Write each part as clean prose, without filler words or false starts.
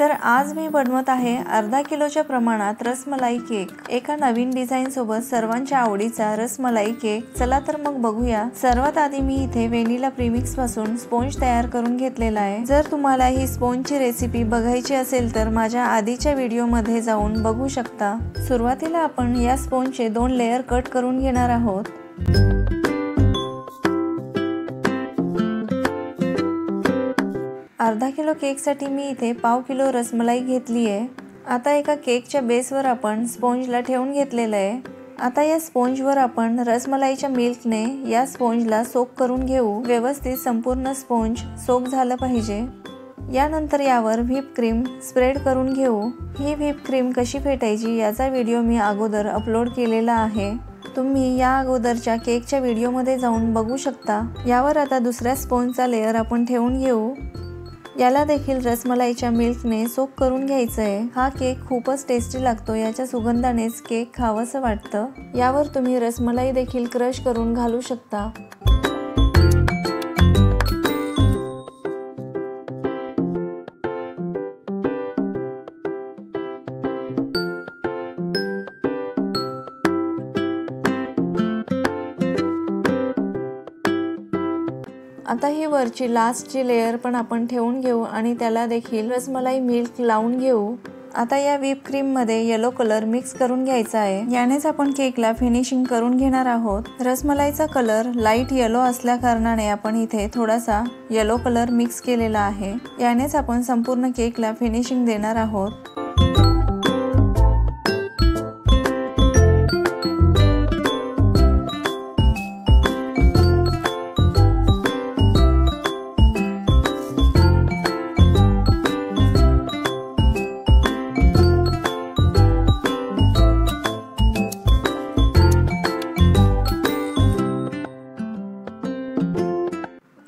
तर आज मी बनवत आहे अर्धा किलोच्या प्रमाणात रसमलाई केक। एका नवीन डिझाइन सोबत सर्वांच्या आवडीचा रसमलाई केक। चला तर मग बघूया। सर्वात आधी मी इथे व्हॅनिला प्रीमिक्स पासून स्पॉन्ज तयार करून घेतलेला आहे। जर तुम्हाला ही स्पॉन्जची रेसिपी बघायची असेल तर माझ्या आधीच्या व्हिडिओ मध्ये जाऊन बघू शकता। सुरुवातीला आपण या स्पॉन्जचे 2 लेयर कट करून घेणार आहोत। अर्धा किलो केकसाठी मी इथे पाव किलो रसमलाई घेतली आहे। आता एका केकच्या बेसवर आपण स्पॉन्जला ठेवून घेतलेलं आहे। आता या स्पॉन्जवर आपण रसमलाईच्या मिल्कने या स्पॉन्जला सोक करून घेऊ। व्यवस्थित संपूर्ण स्पॉन्ज सोक झालं पाहिजे। यानंतर यावर व्हिप क्रीम स्प्रेड करून घेऊ। ही व्हिप क्रीम कशी फेटायची याचा व्हिडिओ मी अगोदर अपलोड केलेला आहे। तुम्ही या अगोदरच्या केकच्या व्हिडिओमध्ये जाऊन बघू शकता। यावर आता दुसऱ्या स्पॉन्जचा लेयर आपण ठेवून घेऊ। याला देखील रसमलाईच्या मिल्कने सोक करून घ्यायचं आहे। हा केक खूपच टेस्टी लागतो। याच्या सुगंधानेच केक खावंसं वाटतं। यावर तुम्ही रसमलाई देखील क्रश करून घालू शकता। आता ही वरची लास्टची लेयर पण आपण ठेवून घेऊ आणि त्याला देखील रसमलाई मिल्क लावून घेऊ। आता या व्हिप क्रीम मध्ये येलो कलर मिक्स करून घ्यायचा आहे। यानेच आपण केकला फिनिशिंग करून घेणार आहोत। रसमलाईचा कलर लाईट येलो असल्या कारणाने आपण इथे थोडासा येलो कलर मिक्स केलेला आहे। यानेच आपण संपूर्ण केकला फिनिशिंग देणार आहोत।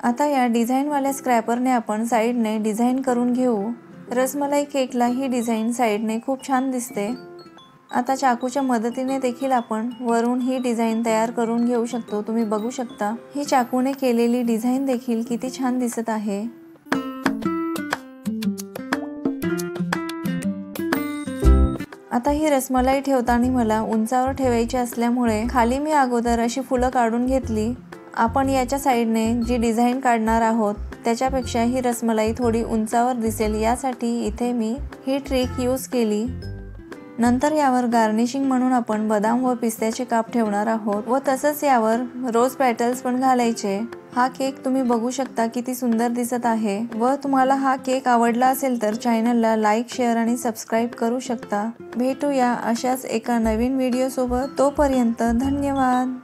आता या डिझाइन वाल्या स्क्रॅपरने आपण साइडने डिझाइन करून घेऊ। रसमलाई केकला ही डिझाइन साइडने खूप छान दिसते। आता चाकूच्या मदतीने देखील आपण वरून ही डिझाइन तयार करून घेऊ शकतो। तुम्ही बघू शकता ही चाकूने केलेली डिझाइन देखील किती छान दिसत आहे। आता ही रसमलाई ठेवताना मला उंचावर ठेवायची असल्यामुळे खाली मी अगोदर अशी फुलं काढून घेतली। आपण याच्या साइडने जी डिझाइन काढणार आहोत त्याच्यापेक्षा ही रसमलाई थोडी उंचावर दिसेल यासाठी इथे मी ही ट्रिक यूज केली। नंतर यावर गार्निशिंग म्हणून आपण बदाम व पिस्त्याचे काप ठेवणार आहोत व तसंच यावर रोज पेटल्स पण घालायचे। हा केक तुम्ही बघू शकता किती सुंदर दिसत आहे। व तुम्हाला हा केक आवडला असेल तर चॅनलला लाईक, शेअर आणि सबस्क्राइब करू शकता। भेटूया अशाच एका नवीन व्हिडिओ सोबत। तोपर्यंत धन्यवाद।